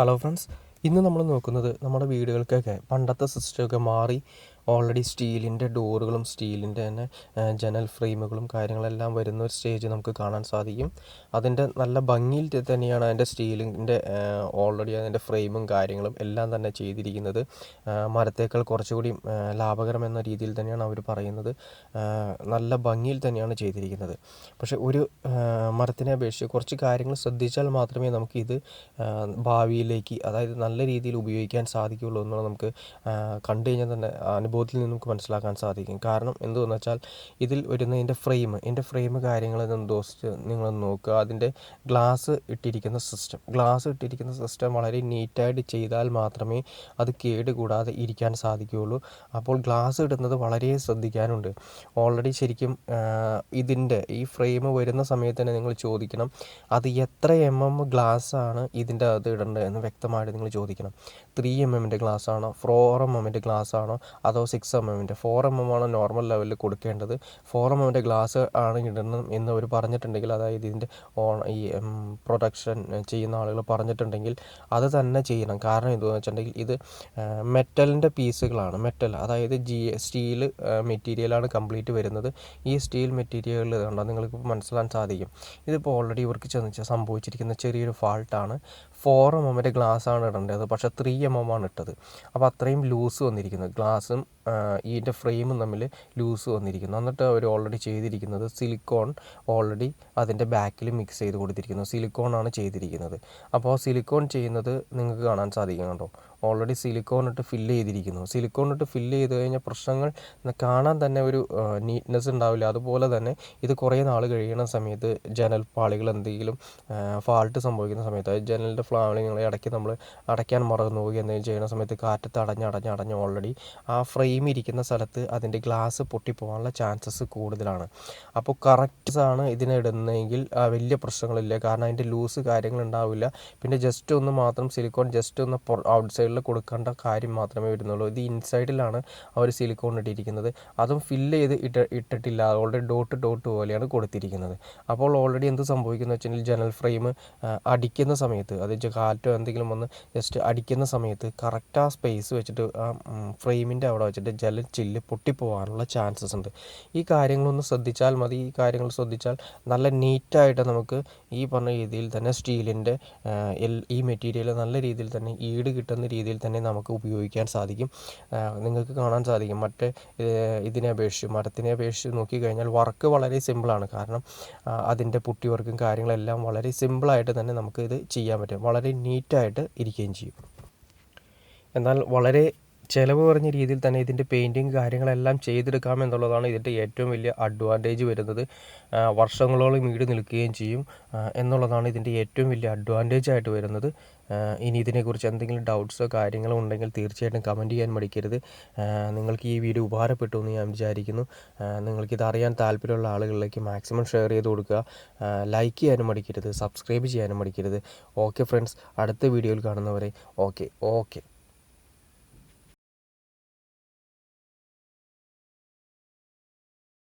Hello friends, ഇന്ന് നമ്മൾ നോക്കുന്നത് നമ്മുടെ വീടുകൾക്കൊക്കെ പണ്ടത്തെ സിസ്റ്റമൊക്കെ മാറി ഓൾറെഡി സ്റ്റീലിൻ്റെ ഡോറുകളും സ്റ്റീലിൻ്റെ തന്നെ ജനൽ ഫ്രെയിമുകളും കാര്യങ്ങളെല്ലാം വരുന്ന ഒരു സ്റ്റേജ് നമുക്ക് കാണാൻ സാധിക്കും. അതിൻ്റെ നല്ല ഭംഗിയിൽ തന്നെയാണ് അതിൻ്റെ സ്റ്റീലിൻ്റെ ഓൾറെഡി അതിൻ്റെ ഫ്രെയിമും കാര്യങ്ങളും എല്ലാം തന്നെ ചെയ്തിരിക്കുന്നത്. മരത്തേക്കാൾ കുറച്ചുകൂടി ലാഭകരം എന്ന രീതിയിൽ തന്നെയാണ് അവർ പറയുന്നത്. നല്ല ഭംഗിയിൽ തന്നെയാണ് ചെയ്തിരിക്കുന്നത്. പക്ഷേ ഒരു മരത്തിനെ അപേക്ഷിച്ച് കുറച്ച് കാര്യങ്ങൾ ശ്രദ്ധിച്ചാൽ മാത്രമേ നമുക്കിത് ഭാവിയിലേക്ക്, അതായത് നല്ല രീതിയിൽ ഉപയോഗിക്കാൻ സാധിക്കുകയുള്ളൂ എന്നുള്ളത് നമുക്ക് കണ്ടു കഴിഞ്ഞാൽ തന്നെ അനുഭവത്തിൽ നിന്ന് നമുക്ക് മനസ്സിലാക്കാൻ സാധിക്കും. കാരണം എന്തുവെന്ന് വെച്ചാൽ ഇതിൽ വരുന്ന എൻ്റെ ഫ്രെയിം കാര്യങ്ങൾ നിങ്ങളൊന്ന് നോക്കുക. അതിൻ്റെ ഗ്ലാസ് ഇട്ടിരിക്കുന്ന സിസ്റ്റം വളരെ നീറ്റായിട്ട് ചെയ്താൽ മാത്രമേ അത് കേടുകൂടാതെ ഇരിക്കാൻ സാധിക്കുകയുള്ളൂ. അപ്പോൾ ഗ്ലാസ് ഇടുന്നത് വളരെ ശ്രദ്ധിക്കാനുണ്ട്. ഓൾറെഡി ശരിക്കും ഈ ഫ്രെയിം വരുന്ന സമയത്ത് തന്നെ നിങ്ങൾ ചോദിക്കണം, അത് എത്ര ഗ്ലാസ്സാണ് ഇതിൻ്റെ അകത്ത് ഇടേണ്ടത് എന്ന് വ്യക്തമായിട്ട് നിങ്ങൾ ചോദിക്കണം. 3 ഗ്ലാസ് ആണോ, 4 ഗ്ലാസ് ആണോ, അതോ 6 4 ആണ് നോർമൽ ലെവലിൽ കൊടുക്കേണ്ടത്. 4 ഗ്ലാസ് ആണ് ഇടണം എന്ന് അവർ പറഞ്ഞിട്ടുണ്ടെങ്കിൽ, അതായത് ഇതിൻ്റെ പ്രൊഡക്ഷൻ ചെയ്യുന്ന ആളുകൾ പറഞ്ഞിട്ടുണ്ടെങ്കിൽ അത് തന്നെ ചെയ്യണം. കാരണം എന്താണെന്ന് വെച്ചിട്ടുണ്ടെങ്കിൽ ഇത് മെറ്റലിൻ്റെ പീസുകളാണ്. അതായത് സ്റ്റീൽ മെറ്റീരിയലാണ് കംപ്ലീറ്റ് വരുന്നത്. ഈ സ്റ്റീൽ മെറ്റീരിയൽ കണ്ടാൽ നിങ്ങൾക്ക് മനസ്സിലാൻ സാധിക്കും. ഇതിപ്പോൾ ഓൾറെഡി ഇവർക്ക് സംഭവിച്ചിരിക്കുന്ന ചെറിയൊരു ഫാൾട്ടാണ്. 4 ഗ്ലാസ് ആണ് ഇടേണ്ടത്, പക്ഷേ 3 ആണ് ഇട്ടത്. അപ്പോൾ അത്രയും ലൂസ് വന്നിരിക്കുന്നത്, ഗ്ലാസും ഇതിൻ്റെ ഫ്രെയിമും തമ്മിൽ ലൂസ് വന്നിരിക്കുന്നു. എന്നിട്ട് അവർ ഓൾറെഡി ചെയ്തിരിക്കുന്നത് സിലിക്കോൺ ഓൾറെഡി അതിൻ്റെ ബാക്കിൽ മിക്സ് ചെയ്ത് കൊടുത്തിരിക്കുന്നു. സിലിക്കോണാണ് ചെയ്തിരിക്കുന്നത്. അപ്പോൾ സിലിക്കോൺ ചെയ്യുന്നത് നിങ്ങൾക്ക് കാണാൻ സാധിക്കും. കണ്ടോ, ഓൾറെഡി സിലിക്കോൺ ഇട്ട് ഫില്ല് ചെയ്തിരിക്കുന്നു. സിലിക്കോൺ ഇട്ട് ഫില്ല് ചെയ്ത് കഴിഞ്ഞാൽ പ്രശ്നങ്ങൾ കാണാൻ തന്നെ ഒരു നീറ്റ്നെസ് ഉണ്ടാവില്ല. അതുപോലെ തന്നെ ഇത് കുറേ നാൾ കഴിയുന്ന സമയത്ത് ജനൽ പാളികൾ എന്തെങ്കിലും ഫാൾട്ട് സംഭവിക്കുന്ന സമയത്ത്, അതായത് ജനലിൻ്റെ ഫ്ലാവുകൾ ഇടയ്ക്ക് നമ്മൾ അടയ്ക്കാൻ മറന്നു പോവുക എന്തെങ്കിലും ചെയ്യുന്ന സമയത്ത് കാറ്റത്ത് അടഞ്ഞ് ഓൾറെഡി ആ ഫ്രെയിം ഇരിക്കുന്ന സ്ഥലത്ത് അതിൻ്റെ ഗ്ലാസ് പൊട്ടിപ്പോകാനുള്ള ചാൻസസ് കൂടുതലാണ്. അപ്പോൾ കറക്റ്റാണ് ഇതിനിടുന്നതെങ്കിൽ വലിയ പ്രശ്നങ്ങളില്ല. കാരണം അതിൻ്റെ ലൂസ് കാര്യങ്ങൾ ഉണ്ടാവില്ല. പിന്നെ ജസ്റ്റ് ഒന്ന് മാത്രം സിലിക്കോൺ ജസ്റ്റ് ഒന്ന് ഔട്ട് സൈഡിൽ കൊടുക്കേണ്ട കാര്യം മാത്രമേ വരുന്നുള്ളൂ. ഇത് ഇൻസൈഡിലാണ് അവർ സിലിക്കോൺ ഇട്ടിരിക്കുന്നത്. അതും ഫില്ല് ചെയ്ത് ഇട്ടിട്ടില്ല. ഓൾറെഡി ഡോട്ട് പോലെയാണ് കൊടുത്തിരിക്കുന്നത്. അപ്പോൾ ഓൾറെഡി എന്ത് സംഭവിക്കുന്നത് വെച്ചാൽ ജനൽ ഫ്രെയിം അടിക്കുന്ന സമയത്ത്, അത് കാറ്റോ എന്തെങ്കിലും വന്ന് ജസ്റ്റ് അടിക്കുന്ന സമയത്ത് കറക്റ്റ് ആ സ്പേസ് വെച്ചിട്ട് ആ ഫ്രെയിമിൻ്റെ അവിടെ വെച്ചിട്ട് ജനൽ ചില്ല് പൊട്ടിപ്പോകാനുള്ള ചാൻസസ് ഉണ്ട്. ഈ കാര്യങ്ങളൊന്ന് ശ്രദ്ധിച്ചാൽ മതി. ഈ കാര്യങ്ങൾ ശ്രദ്ധിച്ചാൽ നല്ല നീറ്റായിട്ട് നമുക്ക് ഈ പറഞ്ഞ രീതിയിൽ തന്നെ സ്റ്റീലിൻ്റെ ഈ മെറ്റീരിയൽ നല്ല രീതിയിൽ തന്നെ കിട്ടുന്ന രീതിയിൽ തന്നെ നമുക്ക് ഉപയോഗിക്കാൻ സാധിക്കും. നിങ്ങൾക്ക് കാണാൻ സാധിക്കും മരത്തിനെ അപേക്ഷിച്ച് നോക്കിക്കഴിഞ്ഞാൽ വർക്ക് വളരെ സിമ്പിളാണ്. കാരണം അതിൻ്റെ പുട്ടി വർക്കും കാര്യങ്ങളെല്ലാം വളരെ സിമ്പിളായിട്ട് തന്നെ നമുക്ക് ഇത് ചെയ്യാൻ പറ്റും. വളരെ നീറ്റായിട്ട് ഇരിക്കുകയും ചെയ്യും. എന്നാൽ വളരെ ചിലവ് കുറഞ്ഞ രീതിയിൽ തന്നെ ഇതിൻ്റെ പെയിൻറ്റിങ് കാര്യങ്ങളെല്ലാം ചെയ്തെടുക്കാമെന്നുള്ളതാണ് ഇതിൻ്റെ ഏറ്റവും വലിയ അഡ്വാൻറ്റേജ് വരുന്നത്. വർഷങ്ങളോളം ഈട് നിൽക്കുകയും ചെയ്യും എന്നുള്ളതാണ് ഇതിൻ്റെ ഏറ്റവും വലിയ അഡ്വാൻറ്റേജ് ആയിട്ട് വരുന്നത്. ഇനി ഇതിനെക്കുറിച്ച് എന്തെങ്കിലും ഡൗട്ട്സോ കാര്യങ്ങളോ ഉണ്ടെങ്കിൽ തീർച്ചയായിട്ടും കമൻറ്റ് ചെയ്യാൻ മടിക്കരുത്. നിങ്ങൾക്ക് ഈ വീഡിയോ ഉപകാരപ്പെട്ടു എന്ന് ഞാൻ വിചാരിക്കുന്നു. നിങ്ങൾക്കിത് അറിയാൻ താല്പര്യമുള്ള ആളുകളിലേക്ക് മാക്സിമം ഷെയർ ചെയ്ത് കൊടുക്കുക. ലൈക്ക് ചെയ്യാനും മടിക്കരുത്, സബ്സ്ക്രൈബ് ചെയ്യാനും മടിക്കരുത്. ഓക്കെ ഫ്രണ്ട്സ്, അടുത്ത വീഡിയോയിൽ കാണുന്നവരെ ഓക്കെ.